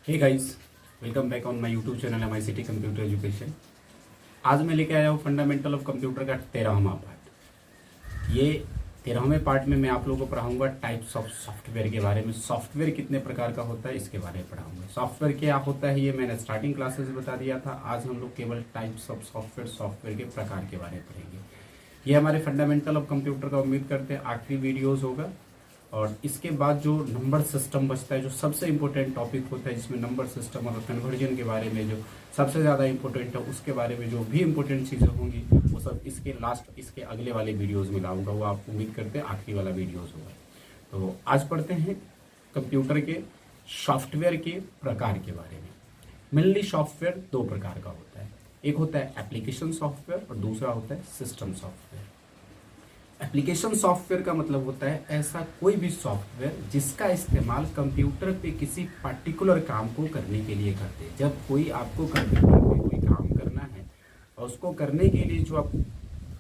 Hey guys, welcome back on my YouTube channel MICT computer education. आज मैं लेके आया हूँ फंडामेंटल ऑफ कंप्यूटर का 13वां पार्ट। ये 13वें पार्ट में मैं आप लोगों को पढ़ाऊंगा टाइप्स ऑफ सॉफ्टवेयर के बारे में। सॉफ्टवेयर कितने प्रकार का होता है इसके बारे में पढ़ाऊंगा। सॉफ्टवेयर क्या होता है ये मैंने स्टार्टिंग क्लासेस में बता दिया था। आज हम लोग केवल टाइप्स ऑफ सॉफ्टवेयर के प्रकार के बारे में पढ़ेंगे। ये हमारे फंडामेंटल ऑफ कंप्यूटर का उम्मीद करते हैं आखिरी वीडियोज होगा। और इसके बाद जो नंबर सिस्टम बचता है, जो सबसे इम्पोर्टेंट टॉपिक होता है, जिसमें नंबर सिस्टम और कन्वर्जन के बारे में जो सबसे ज़्यादा इम्पोर्टेंट है, उसके बारे में जो भी इम्पोर्टेंट चीज़ें होंगी वो सब इसके अगले वाले वीडियोज़ में लाऊंगा। वो आप उम्मीद करते हैं आखिरी वाला वीडियोज़ होगा। तो आज पढ़ते हैं कंप्यूटर के सॉफ्टवेयर के प्रकार के बारे में। मेनली सॉफ्टवेयर दो प्रकार का होता है। एक होता है एप्लीकेशन सॉफ्टवेयर और दूसरा होता है सिस्टम सॉफ्टवेयर। एप्लीकेशन सॉफ्टवेयर का मतलब होता है ऐसा कोई भी सॉफ्टवेयर जिसका इस्तेमाल कंप्यूटर पे किसी पर्टिकुलर काम को करने के लिए करते हैं। जब कोई आपको कंप्यूटर पे कोई काम करना है और उसको करने के लिए जो आप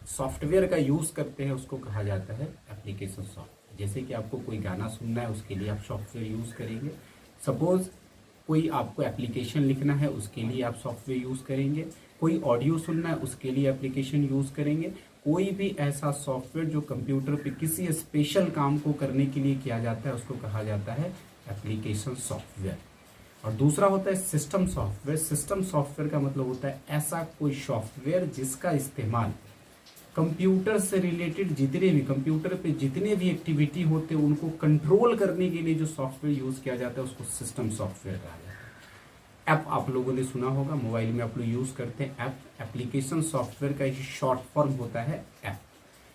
सॉफ्टवेयर का यूज़ करते हैं उसको कहा जाता है एप्लीकेशन सॉफ्टवेयर। जैसे कि आपको कोई गाना सुनना है उसके लिए आप सॉफ्टवेयर यूज़ करेंगे। सपोज कोई आपको एप्लीकेशन लिखना है उसके लिए आप सॉफ्टवेयर यूज़ करेंगे। कोई ऑडियो सुनना है उसके लिए एप्लीकेशन यूज़ करेंगे। कोई भी ऐसा सॉफ्टवेयर जो कंप्यूटर पे किसी स्पेशल काम को करने के लिए किया जाता है उसको कहा जाता है एप्लीकेशन सॉफ्टवेयर। और दूसरा होता है सिस्टम सॉफ्टवेयर। सिस्टम सॉफ्टवेयर का मतलब होता है ऐसा कोई सॉफ्टवेयर जिसका इस्तेमाल कंप्यूटर से रिलेटेड कंप्यूटर पे जितने भी एक्टिविटी होते हैं उनको कंट्रोल करने के लिए जो सॉफ्टवेयर यूज किया जाता है उसको सिस्टम सॉफ्टवेयर कहा जाता है। ऐप आप लोगों ने सुना होगा, मोबाइल में आप लोग यूज करते हैं ऐप। एप्लीकेशन सॉफ्टवेयर का एक शॉर्ट फॉर्म होता है ऐप।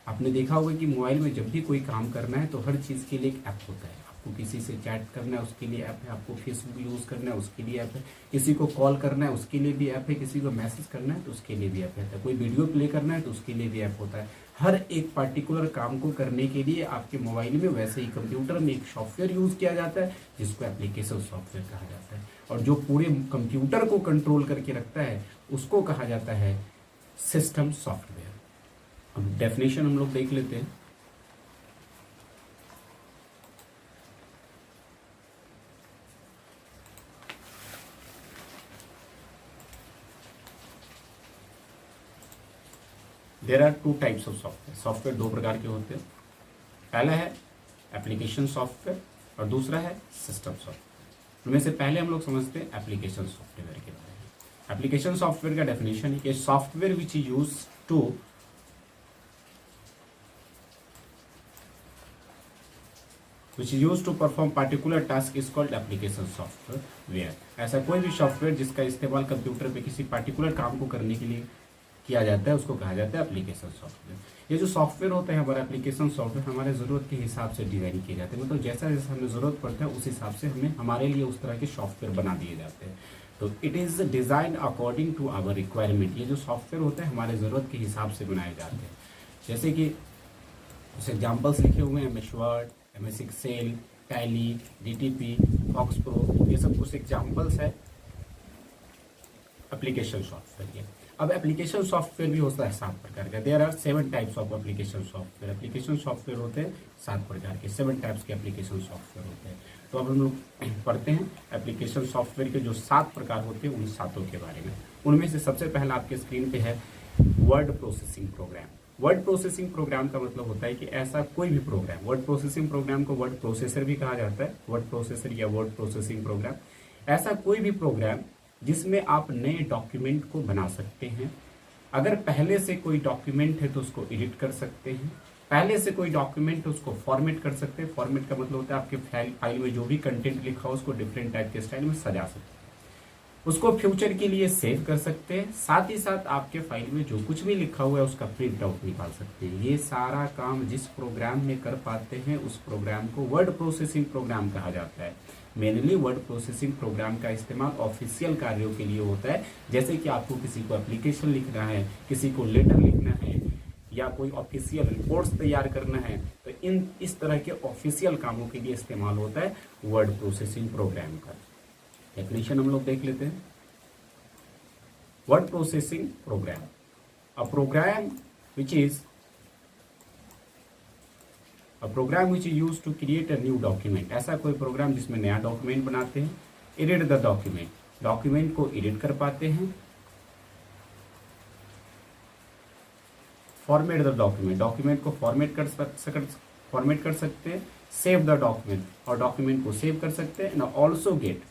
आपने देखा होगा कि मोबाइल में जब भी कोई काम करना है तो हर चीज़ के लिए एक ऐप होता है। आपको किसी से चैट करना है उसके लिए ऐप है, आपको फेसबुक यूज़ करना है उसके लिए ऐप है, किसी को कॉल करना है उसके लिए भी ऐप है, किसी को मैसेज करना है तो उसके लिए भी ऐप है, कोई वीडियो प्ले करना है तो उसके लिए भी ऐप होता है। हर एक पर्टिकुलर काम को करने के लिए आपके मोबाइल में वैसे ही कंप्यूटर में एक सॉफ्टवेयर यूज़ किया जाता है जिसको एप्लीकेशन सॉफ्टवेयर कहा जाता है। और जो पूरे कंप्यूटर को कंट्रोल करके रखता है उसको कहा जाता है सिस्टम सॉफ्टवेयर। अब डेफिनेशन हम लोग देख लेते हैं। There are two types of software. Software दो प्रकार के होते हैं। पहला है एप्लीकेशन सॉफ्टवेयर और दूसरा है सिस्टम सॉफ्टवेयर। उनमें से पहले हम लोग समझते हैं एप्लीकेशन सॉफ्टवेयर के बारे में। एप्लीकेशन सॉफ्टवेयर का डेफिनेशन है कि software which is use to perform particular task is called application software. ऐसा कोई भी सॉफ्टवेयर जिसका इस्तेमाल कंप्यूटर पे किसी पार्टिकुलर काम को करने के लिए किया जाता है उसको कहा जाता है एप्लीकेशन सॉफ्टवेयर। ये जो सॉफ्टवेयर होता है हमारा एप्लीकेशन सॉफ्टवेयर हमारे ज़रूरत के हिसाब से डिज़ाइन किए जाते हैं। मतलब जैसा जैसा हमें ज़रूरत पड़ता है उस हिसाब से हमें हमारे लिए उस तरह के सॉफ्टवेयर बना दिए जाते हैं। तो it is design according to our requirement. ये जो सॉफ्टवेयर होता है हमारे ज़रूरत के हिसाब से बनाए जाते हैं। जैसे कि कुछ एग्जाम्पल्स लिखे हुए हैं, MS Word, MS Excel, Tally, DTP, FoxPro, ये सब कुछ एग्जाम्पल्स है एप्लीकेशन सॉफ्टवेयर के। अब एप्लीकेशन सॉफ्टवेयर भी होता है 7 प्रकार का। There are 7 types of application software. Application software होते हैं 7 प्रकार के, 7 टाइप्स के एप्लीकेशन सॉफ्टवेयर होते हैं। तो अब हम लोग पढ़ते हैं एप्लीकेशन सॉफ्टवेयर के जो 7 प्रकार होते हैं उन 7 के बारे में। उनमें से सबसे पहला आपके स्क्रीन पे है word processing programme. Word processing program का मतलब होता है कि ऐसा कोई भी प्रोग्राम, वर्ड प्रोसेसिंग प्रोग्राम को वर्ड प्रोसेसर भी कहा जाता है, वर्ड प्रोसेसर या वर्ड प्रोसेसिंग प्रोग्राम। ऐसा कोई भी प्रोग्राम जिसमें आप नए डॉक्यूमेंट को बना सकते हैं। अगर पहले से कोई डॉक्यूमेंट है तो उसको एडिट कर सकते हैं। पहले से कोई डॉक्यूमेंट है उसको फॉर्मेट कर सकते हैं। फॉर्मेट का मतलब होता है आपके फाइल में जो भी कंटेंट लिखा हो उसको डिफरेंट टाइप के स्टाइल में सजा सकते हैं। उसको फ्यूचर के लिए सेव कर सकते हैं। साथ ही साथ आपके फाइल में जो कुछ भी लिखा हुआ है उसका प्रिंट आउट निकाल सकते हैं। ये सारा काम जिस प्रोग्राम में कर पाते हैं उस प्रोग्राम को वर्ड प्रोसेसिंग प्रोग्राम कहा जाता है। मेनली वर्ड प्रोसेसिंग प्रोग्राम का इस्तेमाल ऑफिशियल कार्यों के लिए होता है। जैसे कि आपको किसी को एप्लीकेशन लिखना है, किसी को लेटर लिखना है या कोई ऑफिशियल रिपोर्ट्स तैयार करना है, तो इस तरह के ऑफिशियल कामों के लिए इस्तेमाल होता है वर्ड प्रोसेसिंग प्रोग्राम का। डेफिनेशन हम लोग देख लेते हैं। Word processing program, a program which is use to create a new document. ऐसा कोई प्रोग्राम जिसमें नया डॉक्यूमेंट बनाते हैं एडिट द डॉक्यूमेंट, डॉक्यूमेंट को एडिट कर पाते हैं। फॉर्मेट द डॉक्यूमेंट, डॉक्यूमेंट को फॉर्मेट कर सकते हैं। सेव द डॉक्यूमेंट, और डॉक्यूमेंट को सेव कर सकते हैं। Also get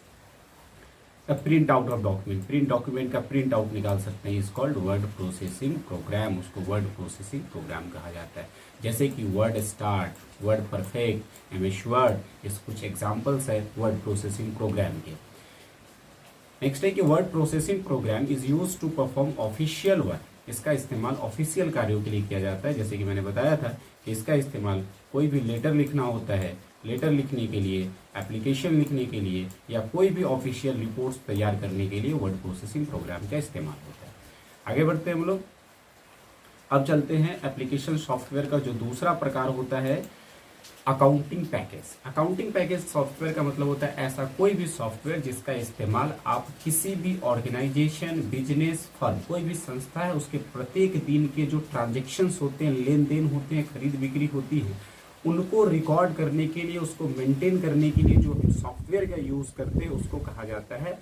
the print out of document, print document का प्रिंट आउट निकाल सकते हैं। Is called word processing program, उसको वर्ड प्रोसेसिंग प्रोग्राम कहा जाता है। जैसे कि WordStar, WordPerfect, MS Word, इस कुछ एग्जांपल्स है वर्ड प्रोसेसिंग प्रोग्राम के। नेक्स्ट है कि word processing program is use to perform official work, इसका इस्तेमाल ऑफिशियल कार्यों के लिए किया जाता है। जैसे कि मैंने बताया था कि इसका इस्तेमाल कोई भी लेटर लिखना होता है, लेटर लिखने के लिए, एप्लीकेशन लिखने के लिए, या कोई भी ऑफिशियल रिपोर्ट्स तैयार करने के लिए वर्ड प्रोसेसिंग प्रोग्राम का इस्तेमाल होता है। आगे बढ़ते हैं हम लोग। अब चलते हैं एप्लीकेशन सॉफ्टवेयर का जो दूसरा प्रकार होता है accounting package. Accounting package software का मतलब होता है ऐसा कोई भी सॉफ्टवेयर जिसका इस्तेमाल आप किसी भी ऑर्गेनाइजेशन, बिजनेस, फर्म, कोई भी संस्था है, उसके प्रत्येक दिन के जो ट्रांजेक्शन्स होते हैं, लेन देन होते हैं, खरीद बिक्री होती है, उनको रिकॉर्ड करने के लिए, उसको मेंटेन करने के लिए जो सॉफ्टवेयर का यूज करते हैं उसको कहा जाता है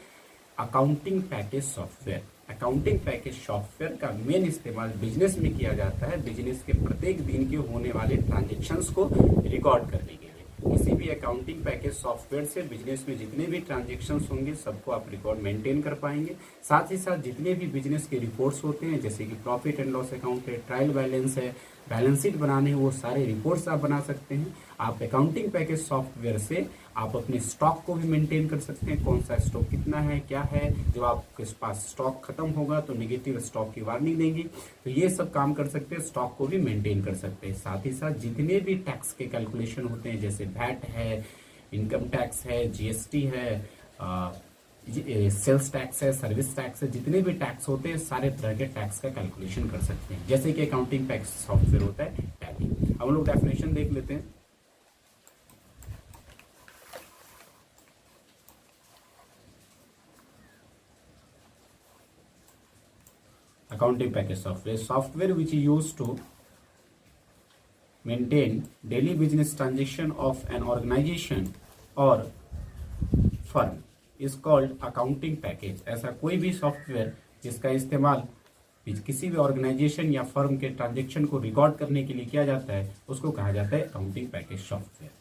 accounting package software. Accounting package software का मेन इस्तेमाल बिजनेस में किया जाता है, बिजनेस के प्रत्येक दिन के होने वाले ट्रांजेक्शन्स को रिकॉर्ड करने के लिए। किसी भी अकाउंटिंग पैकेज सॉफ्टवेयर से बिजनेस में जितने भी ट्रांजेक्शन्स होंगे सबको आप रिकॉर्ड मेंटेन कर पाएंगे। साथ ही साथ जितने भी बिजनेस के रिपोर्ट्स होते हैं, जैसे कि प्रॉफिट एंड लॉस अकाउंट है, ट्रायल बैलेंस है, बैलेंस शीट बनाने हैं, वो सारे रिपोर्ट्स आप बना सकते हैं। आप अकाउंटिंग पैकेज सॉफ्टवेयर से आप अपने स्टॉक को भी मेंटेन कर सकते हैं, कौन सा स्टॉक कितना है, क्या है। जब आपके पास स्टॉक खत्म होगा तो नेगेटिव स्टॉक की वार्निंग देंगी, तो ये सब काम कर सकते हैं, स्टॉक को भी मेंटेन कर सकते हैं। साथ ही साथ जितने भी टैक्स के कैलकुलेशन होते हैं, जैसे वैट है, इनकम टैक्स है, जीएसटी है, सेल्स टैक्स है, सर्विस टैक्स है, जितने भी टैक्स होते हैं सारे तरह के टैक्स का कैलकुलेशन कर सकते हैं, जैसे कि अकाउंटिंग पैकेज सॉफ्टवेयर होता है टैली। अब हम लोग डेफिनेशन देख लेते हैं। Accounting package software, software which is used to maintain daily business transaction of an organization or firm is called accounting package। ऐसा कोई भी सॉफ्टवेयर जिसका इस्तेमाल किसी भी ऑर्गेनाइजेशन या फर्म के ट्रांजेक्शन को रिकॉर्ड करने के लिए किया जाता है उसको कहा जाता है accounting package software.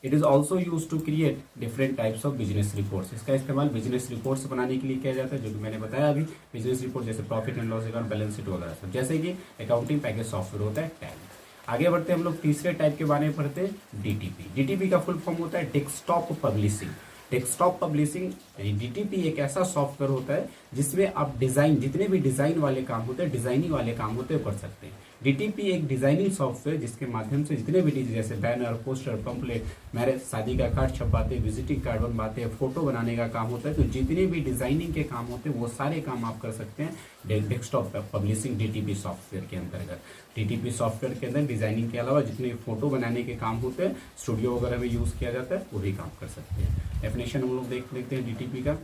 It is also use to create different types of business reports, इसका इस्तेमाल बिजनेस रिपोर्ट्स बनाने के लिए किया जाता है, जो कि मैंने बताया अभी। बिजनेस रिपोर्ट जैसे profit and loss account, balance sheet वगैरह सब, जैसे कि अकाउंटिंग पैकेज सॉफ्टवेयर होता है टैली। आगे बढ़ते हम लोग तीसरे टाइप के बारे में पढ़ते हैं डीटीपी। डीटीपी का फुल फॉर्म होता है desktop publishing. Desktop publishing DTP एक ऐसा सॉफ्टवेयर होता है जिसमें आप डिजाइन, जितने भी डिजाइन वाले काम होते हैं, डिजाइनिंग वाले काम होते हैं, कर सकते हैं। डीटीपी एक डिजाइनिंग सॉफ्टवेयर जिसके माध्यम से जितने भी चीजें जैसे बैनर, पोस्टर, पंपलेट, मैरिज, शादी का कार्ड छपवाते, विजिटिंग कार्ड बनवाते, फोटो बनाने का काम होता है, तो जितने भी डिजाइनिंग के काम होते हैं वो सारे काम आप कर सकते हैं डेस्कटॉप पब्लिशिंग डीटीपी सॉफ्टवेयर के अंतर्गत। डीटीपी सॉफ्टवेयर के अंदर डिजाइनिंग के अलावा जितने फोटो बनाने के काम होते हैं, स्टूडियो वगैरह में यूज किया जाता है, वो भी काम कर सकते हैं। डेफिनेशन हम लोग देख लेते हैं डीटीपी का।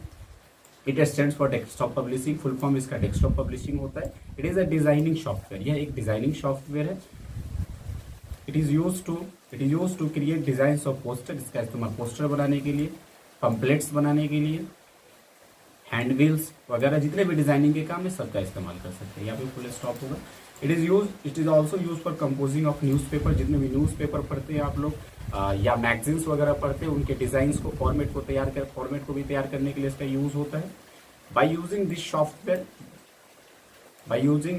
It stands for desktop publishing, full form इसका डेस्कटॉप पब्लिशिंग होता है। It is a designing software, यह एक डिजाइनिंग सॉफ्टवेयर है। It is use to create design of poster, इसका इस्तेमाल पोस्टर बनाने के लिए, पंपलेट्स बनाने के लिए, हैंडबिल्स वगैरह जितने भी डिजाइनिंग के काम है सबका इस्तेमाल कर सकते हैं। यहाँ पे फुल स्टॉप होगा। It is also use for composing of newspaper, जितने भी न्यूज़पेपर पढ़ते हैं आप लोग या मैगजीन्स वगैरह पढ़ते हैं, उनके डिजाइन्स को फॉर्मेट को भी तैयार करने के लिए इसका यूज होता है। By using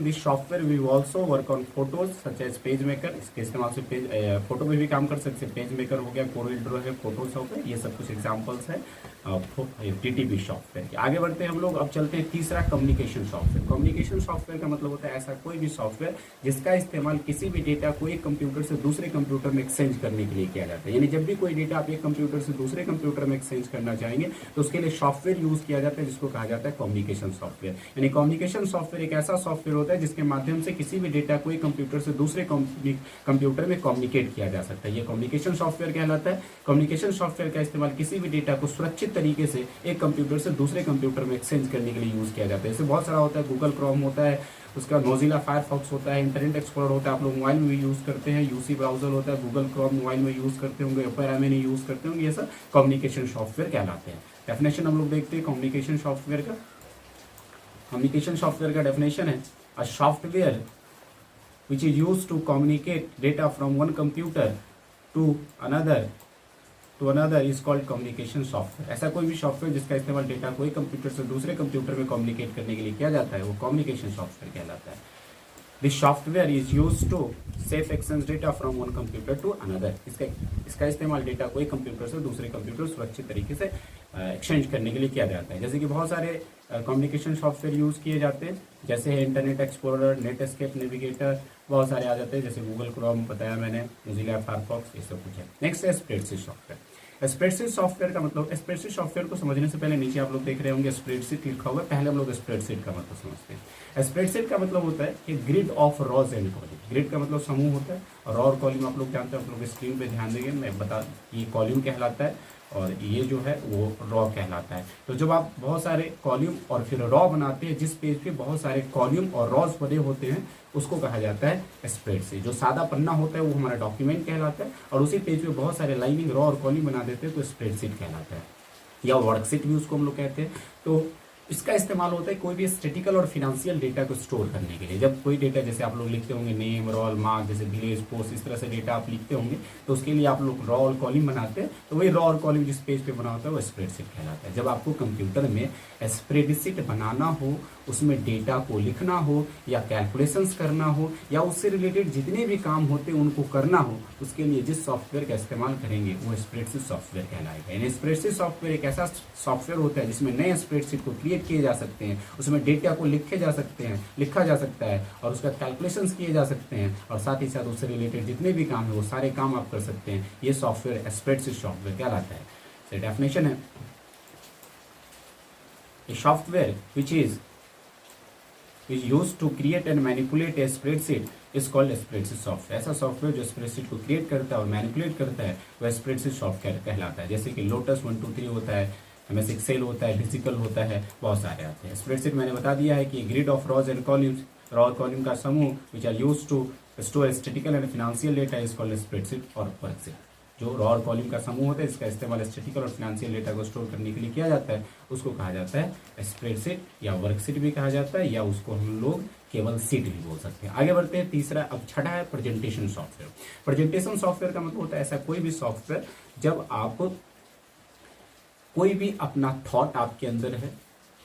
this software we also work on photos such as PageMaker, इसके इस्तेमाल से पेज फोटो में भी काम कर सकते हैं। पेज मेकर हो गया, कोरल ड्रॉ है, फोटोशॉप है, ये सब कुछ एग्जांपल्स है डीटीपी सॉफ्टवेयर के। आगे बढ़ते हैं हम लोग। अब चलते हैं तीसरा कम्युनिकेशन सॉफ्टवेयर। कम्युनिकेशन सॉफ्टवेयर का मतलब होता है ऐसा कोई भी सॉफ्टवेयर जिसका इस्तेमाल किसी भी डेटा को एक कंप्यूटर से दूसरे कंप्यूटर में एक्सचेंज करने के लिए किया जाता है। यानी जब भी कोई डेटा आप एक कंप्यूटर से दूसरे कंप्यूटर में एक्सचेंज करना चाहेंगे तो उसके लिए सॉफ्टवेयर यूज किया जाता है जिसको कहा जाता है कम्युनिकेशन सॉफ्टवेयर। यानी कम्युनिकेशन सॉफ्टवेयर एक ऐसा सॉफ्टवेयर होता है जिसके माध्यम से किसी भी डेटा को एक कंप्यूटर से दूसरे कंप्यूटर में कम्युनिकेट किया जा सकता है, ये कम्युनिकेशन सॉफ्टवेयर कहलाता है। कम्युनिकेशन सॉफ्टवेयर का इस्तेमाल किसी भी डेटा को सुरक्षित तरीके से एक कंप्यूटर से दूसरे कंप्यूटर में एक्सचेंज करने के लिए यूज किया जाता है। इससे बहुत सारा होता है, गूगल क्रोम होता है, उसका मोजिला फायरफॉक्स होता है, इंटरनेट एक्सप्लोरर होता है, आप लोग मोबाइल में भी यूज करते हैं, यूसी ब्राउजर होता है, गूगल क्रोम मोबाइल में यूज करते होंगे, ओपेरा में नहीं यूज करते होंगे, ये सब कम्युनिकेशन सॉफ्टवेयर कहलाते हैं। डेफिनेशन हम लोग देखते हैं कम्युनिकेशन सॉफ्टवेयर का। कम्युनिकेशन सॉफ्टवेयर का डेफिनेशन है a software which is use to communicate data from one computer to another is called communication software. ऐसा कोई भी सॉफ्टवेयर जिसका इस्तेमाल डेटा को एक कंप्यूटर से दूसरे कंप्यूटर में कम्युनिकेट करने के लिए किया जाता है वो कम्युनिकेशन सॉफ्टवेयर कहलाता है। This software is use to safe exchange data from one computer to another. इसका इस्तेमाल डेटा को एक कंप्यूटर से दूसरे कंप्यूटर सुरक्षित तरीके से एक्सचेंज करने के लिए किया जाता है। जैसे कि बहुत सारे कम्युनिकेशन सॉफ्टवेयर यूज किए जाते हैं, जैसे है internet explorer, net escape, navigator, बहुत सारे आ जाते हैं, जैसे गूगल क्रोम बताया मैंने, मोज़िला फायरफॉक्स, ये सब कुछ है। नेक्स्ट है स्प्रेडशीट सॉफ्टवेयर। स्प्रेडशीट सॉफ्टवेयर का मतलब, स्प्रेडशीट सॉफ्टवेयर को समझने से पहले नीचे आप लोग देख रहे होंगे स्प्रेडशीट लिखा हुआ है, पहले हम लोग स्प्रेडशीट का मतलब समझते हैं। स्प्रेडशीट का मतलब होता है कि grid of rows and column. Grid का मतलब समूह होता है और रॉ और कॉलम आप लोग जानते हैं, आप लोग स्क्रीन पे ध्यान देंगे, मैं बता, ये कॉलम कहलाता है और ये जो है वो रॉ कहलाता है। तो जब आप बहुत सारे कॉलम और फिर रॉ बनाते हैं, जिस पेज पे बहुत सारे कॉलम और रॉज बने होते हैं उसको कहा जाता है स्प्रेडशीट। जो सादा पन्ना होता है वो हमारा डॉक्यूमेंट कहलाता है और उसी पेज पे बहुत सारे लाइनिंग रॉ और कॉलम बना देते हैं तो स्प्रेडशीट कहलाता है, या वर्कशीट भी उसको हम लोग कहते हैं। तो इसका इस्तेमाल होता है कोई भी स्टैटिकल और फिनेंशियल डेटा को स्टोर करने के लिए। जब कोई डेटा, जैसे आप लोग लिखते होंगे नेम, रोल, मार्क, जैसे विलेज, पोस्ट, इस तरह से डेटा आप लिखते होंगे तो उसके लिए आप लोग रॉ और कॉलम बनाते हैं, तो वही रॉ और कॉलम जिस पेज पे बना होता है वो स्प्रेडशीट कहलाता है। जब आपको कंप्यूटर में स्प्रेडशीट बनाना हो, उसमें डेटा को लिखना हो या कैलकुलेशंस करना हो या उससे रिलेटेड जितने भी काम होते हैं उनको करना हो, उसके लिए जिस सॉफ्टवेयर का इस्तेमाल करेंगे वो स्प्रेडशीट सॉफ्टवेयर कहलाएगा। यानी स्प्रेडशीट सॉफ्टवेयर एक ऐसा सॉफ्टवेयर होता है जिसमें नए स्प्रेडशीट को क्रिएट किए जा सकते हैं, उसमें डेटा को लिखा जा सकता है और उसका कैलकुलेशंस किए जा सकते हैं और साथ ही साथ उससे रिलेटेड जितने भी काम है वो सारे काम आप कर सकते हैं। ये सॉफ्टवेयर स्प्रेडशीट सॉफ्टवेयर कहलाता है। तो डेफिनेशन है a software which is used to create and manipulate a spreadsheet is called spreadsheet software। ऐसा सॉफ्टवेयर जो स्प्रेडशीट को क्रिएट करता है और मैनिपुलेट करता है वह स्प्रेडशीट सॉफ्टवेयर कहलाता है। जैसे कि लोटस 1 2 3 होता है, MS एक्सेल होता है, फिजिकल होता है, बहुत सारे आते हैं। स्प्रेडशीट मैंने बता दिया है कि grid of rows and columns, row और कॉलम का समूह which are used to store statical and financial data is called spreadsheet और वर्कशीट। जो रॉ और कॉलम का समूह होता है इसका इस्तेमाल स्टैटिकल और फाइनेंशियल डेटा को स्टोर करने के लिए किया जाता है, उसको कहा जाता है स्प्रेडशीट या वर्कशीट भी कहा जाता है, या उसको हम लोग केवल सीट भी बोल सकते हैं। आगे बढ़ते हैं, तीसरा, अब छठा है प्रेजेंटेशन सॉफ्टवेयर। प्रेजेंटेशन सॉफ्टवेयर का मतलब होता है ऐसा कोई भी सॉफ्टवेयर जब आप कोई भी अपना थॉट आपके अंदर है,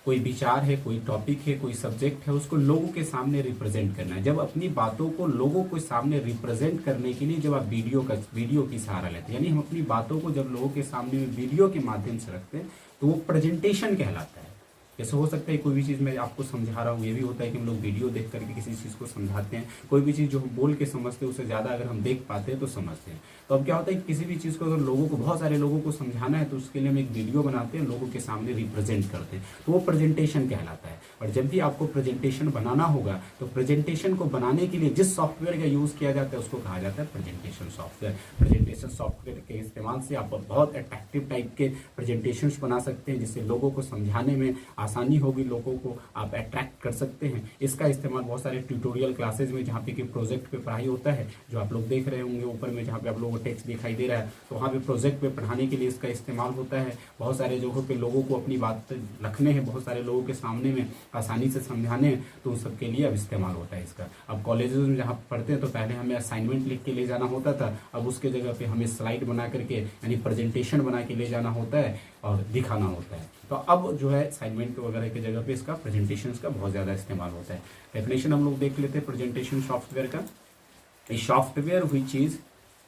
कोई विचार है, कोई टॉपिक है, कोई सब्जेक्ट है, उसको लोगों के सामने रिप्रेजेंट करना है। जब अपनी बातों को लोगों के सामने रिप्रेजेंट करने के लिए जब आप वीडियो की सहारा लेते हैं, यानी हम अपनी बातों को जब लोगों के सामने वीडियो के माध्यम से रखते हैं तो वो प्रेजेंटेशन कहलाता है। जैसे हो सकता है कोई भी चीज़ मैं आपको समझा रहा हूँ, ये भी होता है कि हम लोग वीडियो देख करके किसी चीज़ को समझाते हैं। कोई भी चीज़ जो हम बोल के समझते हैं उससे ज़्यादा अगर हम देख पाते हैं तो समझते हैं। तो अब क्या होता है कि किसी भी चीज़ को अगर लोगों को, बहुत सारे लोगों को समझाना है तो उसके लिए हम एक वीडियो बनाते हैं, लोगों के सामने रिप्रेजेंट करते हैं, तो वो प्रेजेंटेशन कहलाता है। और जब भी आपको प्रेजेंटेशन बनाना होगा तो प्रेजेंटेशन को बनाने के लिए जिस सॉफ्टवेयर का यूज़ किया जाता है उसको कहा जाता है प्रेजेंटेशन सॉफ्टवेयर। प्रेजेंटेशन सॉफ्टवेयर के इस्तेमाल से आप बहुत अट्रैक्टिव टाइप के प्रेजेंटेशन बना सकते हैं, जिससे लोगों को समझाने में आसानी होगी, लोगों को आप अट्रैक्ट कर सकते हैं। इसका इस्तेमाल बहुत सारे ट्यूटोरियल क्लासेज में, जहाँ पे कि प्रोजेक्ट पे पढ़ाई होता है, जो आप लोग देख रहे होंगे ऊपर में जहाँ पे आप लोगों को टेक्स्ट दिखाई दे रहा है, तो वहाँ पे प्रोजेक्ट पे पढ़ाने के लिए इसका इस्तेमाल होता है। बहुत सारे जगहों पे लोगों को अपनी बात रखने हैं, बहुत सारे लोगों के सामने में आसानी से समझाने हैं, तो उन सब के लिए अब इस्तेमाल होता है इसका। अब कॉलेजेस में जहाँ पढ़ते हैं तो पहले हमें असाइनमेंट लिख के ले जाना होता था, अब उसके जगह पे हमें स्लाइड बना करके यानी प्रेजेंटेशन बना के ले जाना होता है और दिखाना होता है। तो अब जो है असाइनमेंट वगैरह की जगह पे इसका प्रेजेंटेशन का बहुत ज़्यादा इस्तेमाल होता है। डेफिनेशन हम लोग देख लेते हैं प्रेजेंटेशन सॉफ्टवेयर का। A software which is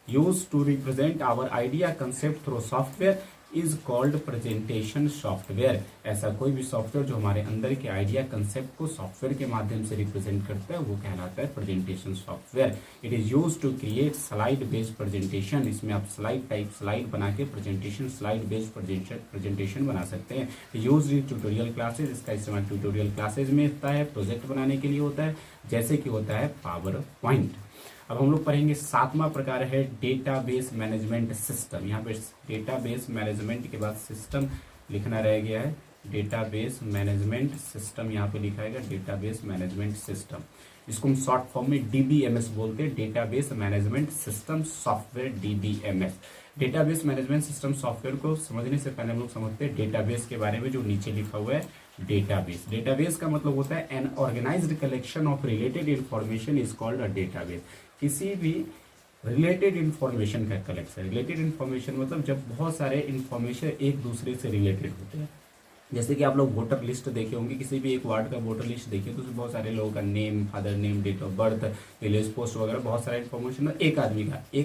used to represent our idea concept through software is called presentation software. ऐसा कोई भी सॉफ्टवेयर जो हमारे अंदर के आइडिया कंसेप्ट को सॉफ्टवेयर के माध्यम से रिप्रेजेंट करता है वो कहलाता है presentation software. It is used to create slide based presentation. इसमें आप स्लाइड बना के प्रेजेंटेशन, स्लाइड बेस्ड प्रेजेंटेशन बना सकते हैं। Used in tutorial classes. इसका इस्तेमाल ट्यूटोरियल क्लासेज में होता है, प्रोजेक्ट बनाने के लिए होता है, जैसे कि होता है पावर पॉइंट। अब हम लोग पढ़ेंगे 7वां प्रकार है डेटाबेस मैनेजमेंट सिस्टम। यहाँ पे डेटाबेस मैनेजमेंट के बाद सिस्टम लिखना रह गया है, डेटाबेस मैनेजमेंट सिस्टम, यहाँ पे लिखा है डेटाबेस मैनेजमेंट सिस्टम। इसको हम शॉर्ट फॉर्म में डीबीएमएस बोलते हैं, database management system software, DBMS. Database management system software को समझने से पहले हम लोग समझते हैं डेटाबेस के बारे में, जो नीचे लिखा हुआ है डेटाबेस। डेटाबेस का मतलब होता है an organized collection of related information is called a database. किसी भी रिलेटेड इंफॉर्मेशन का कलेक्शन, रिलेटेड इंफॉर्मेशन मतलब जब बहुत सारे इंफॉर्मेशन एक दूसरे से रिलेटेड होते हैं। जैसे कि आप लोग वोटर लिस्ट देखे होंगे, किसी भी एक वार्ड का वोटर लिस्ट देखिए तो उसमें बहुत सारे लोगों का name, father name, date of birth, village post वगैरह बहुत सारा इन्फॉर्मेशन। एक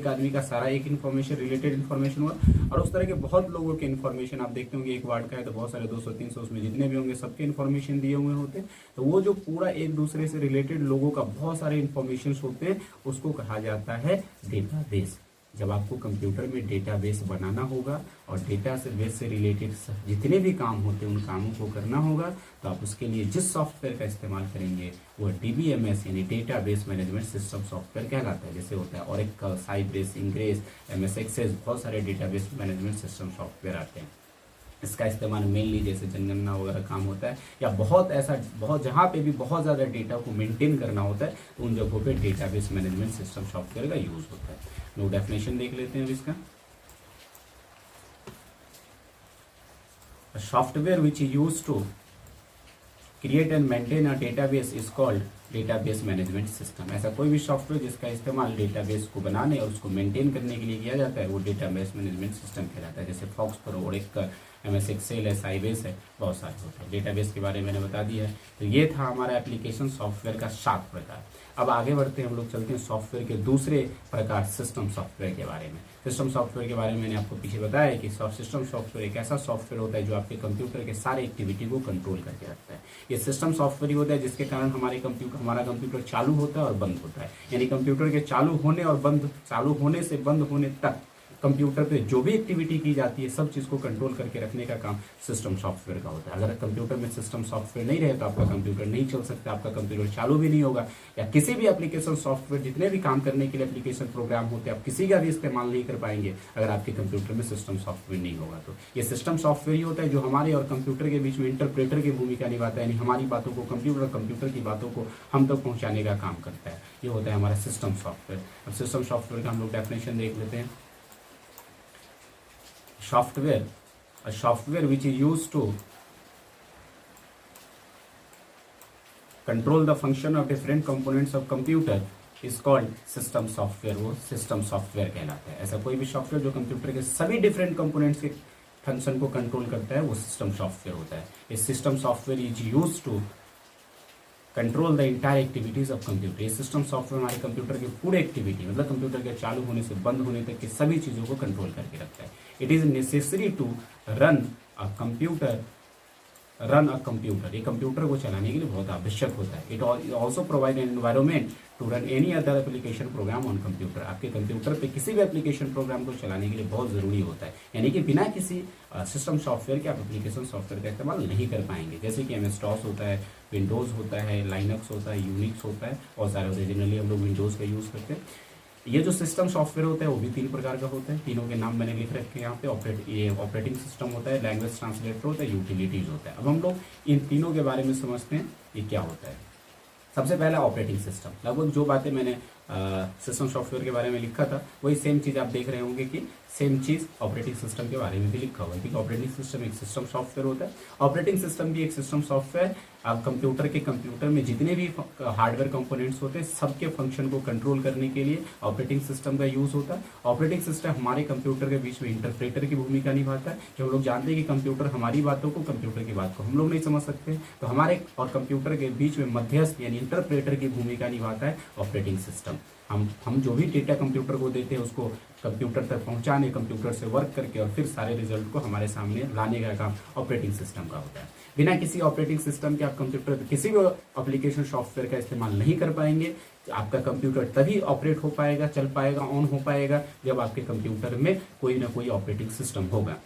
आदमी का सारा एक इन्फॉर्मेशन, रिलेटेड इन्फॉर्मेशन हुआ। और उस तरह के बहुत लोगों के इन्फॉर्मेशन आप देखते होंगे, एक वार्ड का है तो बहुत सारे 200-300 उसमें जितने भी होंगे सबके इन्फॉर्मेशन दिए हुए होते हैं। तो वो जो पूरा एक दूसरे से रिलेटेड लोगों का बहुत सारे इन्फॉर्मेशन होते हैं उसको कहा जाता है डेटाबेस। जब आपको कंप्यूटर में डेटाबेस बनाना होगा और डेटाबेस से रिलेटेड जितने भी काम होते हैं उन कामों को करना होगा, तो आप उसके लिए जिस सॉफ्टवेयर का इस्तेमाल करेंगे वो डीबीएमएस यानी डेटाबेस मैनेजमेंट सिस्टम सॉफ्टवेयर कहलाता है। जैसे होता है ओरेकल, साइब्रेस, इंग्रेस, एमएस एक्सेस, बहुत सारे डेटाबेस मैनेजमेंट सिस्टम सॉफ्टवेयर आते हैं। इसका इस्तेमाल मेनली जैसे जनगणना वगैरह काम होता है, या बहुत जहाँ पे भी बहुत ज़्यादा डेटा को मेंटेन करना होता है तो उन जगहों पे डेटाबेस मैनेजमेंट सिस्टम सॉफ्टवेयर का यूज होता है। नो डेफिनेशन देख लेते हैं अब इसका। Software which is use to create and maintain a database is called database management system. ऐसा कोई भी सॉफ्टवेयर जिसका इस्तेमाल डेटाबेस को बनाने और उसको मेंटेन करने के लिए किया जाता है वो डेटाबेस मैनेजमेंट सिस्टम कहलाता है। जैसे FoxPro, Oracle, MS Excel है, साइबेस है, बहुत सारे होते हैं। डेटाबेस के बारे में मैंने बता दिया है। तो ये था हमारा एप्लीकेशन सॉफ्टवेयर का 7 प्रकार। अब आगे बढ़ते हैं, हम लोग चलते हैं सॉफ्टवेयर के दूसरे प्रकार सिस्टम सॉफ्टवेयर के बारे में। सिस्टम सॉफ्टवेयर के बारे में मैंने आपको पीछे बताया कि सिस्टम सॉफ्टवेयर एक ऐसा सॉफ्टवेयर होता है जो आपके कंप्यूटर के सारे एक्टिविटी को कंट्रोल करके रखता है। ये सिस्टम सॉफ्टवेयर ही होता है जिसके कारण हमारा कंप्यूटर चालू होता है और बंद होता है। यानी कंप्यूटर के चालू होने से बंद होने तक कंप्यूटर पे जो भी एक्टिविटी की जाती है सब चीज़ को कंट्रोल करके रखने का काम सिस्टम सॉफ्टवेयर का होता है। अगर कंप्यूटर में सिस्टम सॉफ्टवेयर नहीं रहे तो आपका कंप्यूटर नहीं चल सकता, आपका कंप्यूटर चालू भी नहीं होगा। या किसी भी एप्लीकेशन सॉफ्टवेयर, जितने भी काम करने के लिए एप्लीकेशन प्रोग्राम होते हैं, आप किसी का भी इस्तेमाल नहीं कर पाएंगे अगर आपके कंप्यूटर में सिस्टम सॉफ्टवेयर नहीं होगा। तो ये सिस्टम सॉफ्टवेयर ही होता है जो हमारे और कंप्यूटर के बीच में इंटरप्रेटर की भूमिका निभाता है, यानी हमारी बातों को कंप्यूटर की बातों को हम तक पहुंचाने का काम करता है। ये होता है हमारा सिस्टम सॉफ्टवेयर। अब सिस्टम सॉफ्टवेयर का हम लोग डेफिनेशन देख लेते हैं। A software which is used to control the function of different components of computer is called system software। वो system software कहलाता है। ऐसा कोई भी सॉफ्टवेयर जो कंप्यूटर के सभी डिफरेंट कंपोनेंट्स के फंक्शन को कंट्रोल करता है वो सिस्टम सॉफ्टवेयर होता है। इस system software is use to control the entire activities of computer. ये सिस्टम सॉफ्टवेयर हमारे कंप्यूटर की पूरी एक्टिविटी मतलब कंप्यूटर के चालू होने से बंद होने तक की सभी चीज़ों को कंट्रोल करके रखता है। It is necessary to run a computer. ये कंप्यूटर को चलाने के लिए बहुत आवश्यक होता है। It also provide an environment to run any other application program on computer. आपके कंप्यूटर पे किसी भी एप्लीकेशन प्रोग्राम को चलाने के लिए बहुत ज़रूरी होता है। यानी कि बिना किसी सिस्टम सॉफ्टवेयर के आप एप्लीकेशन सॉफ्टवेयर का इस्तेमाल नहीं कर पाएंगे। जैसे कि MS DOS होता है, विंडोज़ होता है, लाइनक्स होता है, यूनिक्स होता है, और सारे ओरिजिनली हम लोग विंडोज़ का यूज़ करते हैं। ये जो सिस्टम सॉफ्टवेयर होता है वो भी 3 प्रकार का होता है। तीनों के नाम मैंने लिख रखे हैं यहाँ पे। ऑपरेटिंग सिस्टम होता है, लैंग्वेज ट्रांसलेटर होता है, यूटिलिटीज होता है। अब हम लोग इन तीनों के बारे में समझते हैं ये क्या होता है। सबसे पहला ऑपरेटिंग सिस्टम। लगभग जो बातें मैंने सिस्टम सॉफ्टवेयर के बारे में लिखा था वही सेम चीज़ आप देख रहे होंगे कि सेम चीज़ ऑपरेटिंग सिस्टम के बारे में भी लिखा हुआ है, क्योंकि ऑपरेटिंग सिस्टम एक सिस्टम सॉफ्टवेयर होता है। ऑपरेटिंग सिस्टम भी एक सिस्टम सॉफ्टवेयर आप कंप्यूटर में जितने भी हार्डवेयर कंपोनेंट्स होते हैं सबके फंक्शन को कंट्रोल करने के लिए ऑपरेटिंग सिस्टम का यूज होता है। ऑपरेटिंग सिस्टम हमारे कंप्यूटर के बीच में इंटरप्रेटर की भूमिका निभाता है। कि हम लोग जानते हैं कि कंप्यूटर हमारी बातों को, कंप्यूटर की बात को हम लोग नहीं समझ सकते, तो हमारे और कंप्यूटर के बीच में मध्यस्थ यानी इंटरप्रेटर की भूमिका निभाता है ऑपरेटिंग सिस्टम। हम जो भी डेटा कंप्यूटर को देते हैं उसको कंप्यूटर तक पहुंचाने, कंप्यूटर से वर्क करके और फिर सारे रिजल्ट को हमारे सामने लाने का काम ऑपरेटिंग सिस्टम का होता है। बिना किसी ऑपरेटिंग सिस्टम के आप कंप्यूटर किसी भी एप्लीकेशन सॉफ्टवेयर का इस्तेमाल नहीं कर पाएंगे। आपका कंप्यूटर तभी ऑपरेट हो पाएगा, चल पाएगा, ऑन हो पाएगा जब आपके कंप्यूटर में कोई ना कोई ऑपरेटिंग सिस्टम होगा।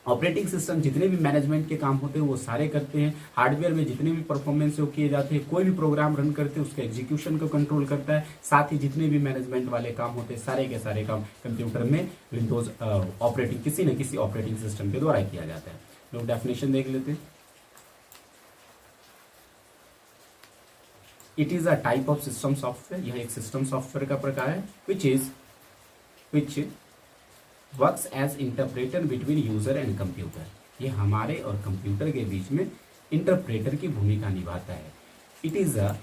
ऑपरेटिंग सिस्टम जितने भी मैनेजमेंट के काम होते हैं वो सारे करते हैं। हार्डवेयर में जितने भी परफॉर्मेंस किए जाते हैं, कोई भी प्रोग्राम रन करते हैं उसके एग्जीक्यूशन को कंट्रोल करता है। साथ ही जितने भी मैनेजमेंट वाले काम होते हैं सारे के सारे काम कंप्यूटर में विंडोज ऑपरेटिंग किसी न किसी ऑपरेटिंग सिस्टम के द्वारा किया जाता है। लोग डेफिनेशन देख लेते हैं। It is a type of system software, यह एक सिस्टम सॉफ्टवेयर का प्रकार है which works as interpreter between user and computer. ये हमारे और कंप्यूटर के बीच में इंटरप्रेटर की भूमिका निभाता है। It is a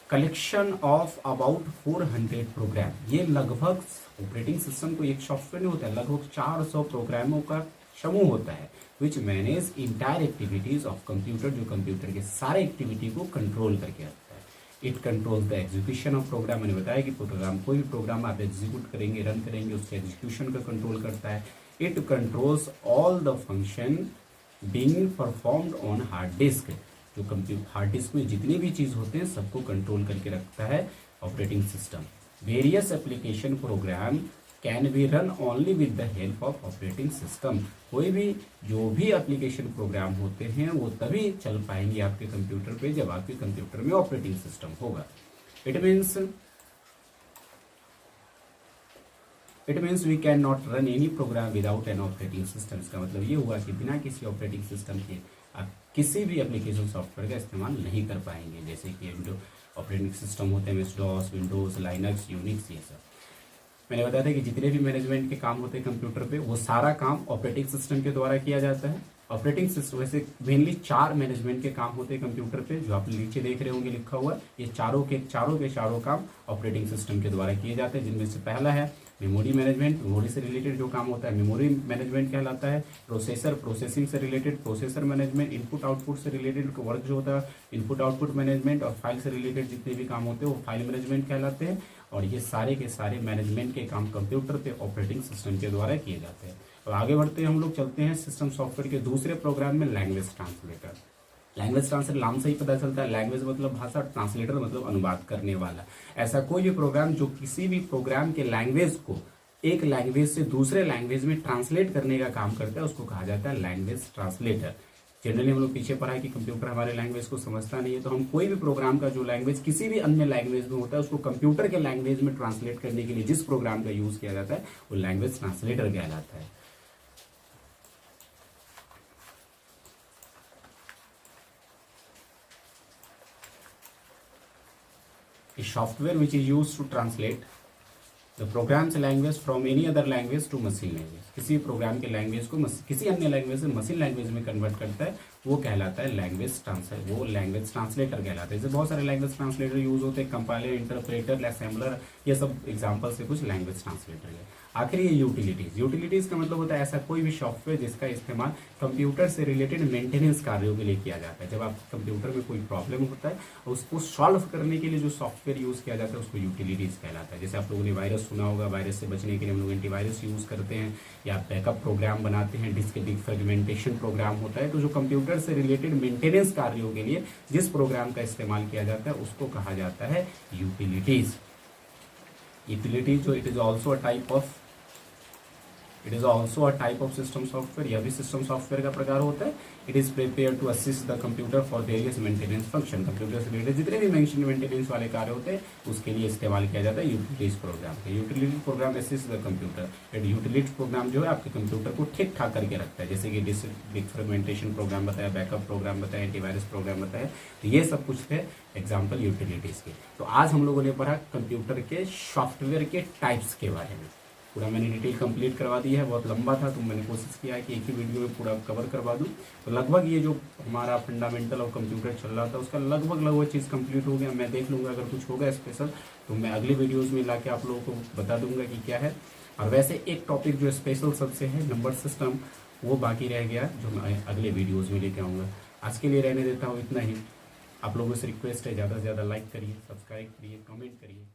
collection of about 400 program. ये लगभग ऑपरेटिंग सिस्टम को एक सॉफ्टवेयर होता है, लगभग 400 प्रोग्रामों का समूह होता है which manage entire activities of computer, जो कंप्यूटर के सारे एक्टिविटी को कंट्रोल करके रखता है। It control the execution of program. मैंने बताया कि प्रोग्राम, कोई भी प्रोग्राम आप एग्जीक्यूट करेंगे, रन करेंगे, उसके एग्जीक्यूशन का कंट्रोल करता है। It controls all the function being performed on hard disk. जो कंप्यूटर हार्ड डिस्क में जितनी भी चीज होते हैं सबको कंट्रोल करके रखता है operating system. Various application program can be run only with the help of operating system. कोई भी जो भी एप्लीकेशन प्रोग्राम होते हैं वो तभी चल पाएंगे आपके कंप्यूटर पे जब आपके कंप्यूटर में ऑपरेटिंग सिस्टम होगा। It means we can not run any program without an operating system. इसका मतलब ये हुआ कि बिना किसी ऑपरेटिंग सिस्टम के आप किसी भी एप्लीकेशन सॉफ्टवेयर का इस्तेमाल नहीं कर पाएंगे। जैसे कि जो ऑपरेटिंग सिस्टम होते हैं MS-DOS, विंडोज, लाइनक्स, यूनिक्स, ये सब मैंने बताया था कि जितने भी मैनेजमेंट के काम होते हैं कंप्यूटर पे वो सारा काम ऑपरेटिंग सिस्टम के द्वारा किया जाता है। ऑपरेटिंग सिस्टम वैसे मेनली 4 मैनेजमेंट के काम होते हैं कंप्यूटर पे, जो आप नीचे देख रहे होंगे लिखा हुआ। ये चारों काम ऑपरेटिंग सिस्टम के द्वारा किए जाते हैं, जिनमें से पहला है मेमोरी मैनेजमेंट। मेमोरी से रिलेटेड जो काम होता है मेमोरी मैनेजमेंट कहलाता है। प्रोसेसर, प्रोसेसिंग से related processor management. Input output से रिलेटेड वर्क जो होता है इनपुट आउटपुट मैनेजमेंट। और फाइल से रिलेटेड जितने भी काम होते हैं वो फाइल मैनेजमेंट कहलाते हैं। और ये सारे के सारे मैनेजमेंट के काम कंप्यूटर पे ऑपरेटिंग सिस्टम के द्वारा किए जाते हैं। और आगे बढ़ते हैं हम लोग, चलते हैं सिस्टम सॉफ्टवेयर के दूसरे प्रोग्राम में, लैंग्वेज ट्रांसलेटर। लैंग्वेज ट्रांसलेटर नाम से ही पता चलता है, लैंग्वेज मतलब भाषा, ट्रांसलेटर मतलब अनुवाद करने वाला। ऐसा कोई भी प्रोग्राम जो किसी भी प्रोग्राम के लैंग्वेज को एक लैंग्वेज से दूसरे लैंग्वेज में ट्रांसलेट करने का काम करता है उसको कहा जाता है लैंग्वेज ट्रांसलेटर। जनरली हम लोग पीछे पढ़ा है कि कंप्यूटर हमारे लैंग्वेज को समझता नहीं है, तो हम कोई भी प्रोग्राम का जो लैंग्वेज किसी भी अन्य लैंग्वेज में होता है उसको कंप्यूटर के लैंग्वेज में ट्रांसलेट करने के लिए जिस प्रोग्राम का यूज किया जाता है वो लैंग्वेज ट्रांसलेटर कहलाता है। A software which is used to translate the program's language from any other language to machine language। किसी प्रोग्राम के लैंग्वेज को किसी अन्य लैंग्वेज से मशीन लैंग्वेज में कन्वर्ट करता है वो कहलाता है लैंग्वेज ट्रांसलेटर, वो लैंग्वेज ट्रांसलेटर कहलाता है। जैसे बहुत सारे लैंग्वेज ट्रांसलेटर यूज होते हैं, कंपाइलर, इंटरप्रेटर, असेंबलर, ये सब एग्जांपल से कुछ लैंग्वेज ट्रांसलेटर है। आखिर ये यूटिलिटीज का मतलब होता है ऐसा कोई भी सॉफ्टवेयर जिसका इस्तेमाल कंप्यूटर से रिलेटेड मेंटेनेंस कार्यों के लिए किया जाता है। जब आपके कंप्यूटर में कोई प्रॉब्लम होता है उसको सॉल्व करने के लिए जो सॉफ्टवेयर यूज किया जाता है उसको यूटिलिटीज कहलाता है। जैसे आप लोगों ने वायरस सुना होगा, वायरस से बचने के लिए हम लोग एंटीवायरस यूज करते हैं या बैकअप प्रोग्राम बनाते हैं, डिस्क डिफ्रेगमेंटेशन प्रोग्राम होता है। तो जो कंप्यूटर से रिलेटेड मेंटेनेंस कार्यों के लिए जिस प्रोग्राम का इस्तेमाल किया जाता है उसको कहा जाता है यूटिलिटीज। जो it is also a type of system software. यह भी सिस्टम सॉफ्टवेयर का प्रकार होता है। It is prepare to assist the computer for various maintenance function. Computer से रिलेटेड जितने भी मेंटेनेंस वाले कार्य होते हैं उसके लिए इस्तेमाल किया जाता है utilities program. Utility program assist the computer. Utility program जो है आपके कंप्यूटर को ठीक ठाक करके रखता है। जैसे कि डिफ्रेगमेंटेशन प्रोग्राम बताया, बैकअप प्रोग्राम बताया, एंटीवायरस प्रोग्राम बताया, तो ये सब कुछ थे एग्जाम्पल यूटिलिटीज के। तो आज हम लोगों ने पढ़ा कंप्यूटर के सॉफ्टवेयर के टाइप्स के बारे में। पूरा मैंने डिटेल कंप्लीट करवा दी है, बहुत लंबा था तो मैंने कोशिश किया है कि एक ही वीडियो में पूरा कवर करवा दूं। तो लगभग ये जो हमारा फंडामेंटल ऑफ कंप्यूटर चल रहा था उसका लगभग चीज़ कंप्लीट हो गया। मैं देख लूँगा अगर कुछ होगा स्पेशल तो मैं अगले वीडियोज़ में ला के आप लोगों को बता दूंगा कि क्या है। और वैसे एक टॉपिक जो स्पेशल सबसे है नंबर सिस्टम, वो बाकी रह गया जो मैं अगले वीडियोज़ में लेके आऊँगा। आज के लिए रहने देता हूँ इतना ही। आप लोगों से रिक्वेस्ट है ज़्यादा से ज़्यादा लाइक करिए, सब्सक्राइब करिए, कमेंट करिए।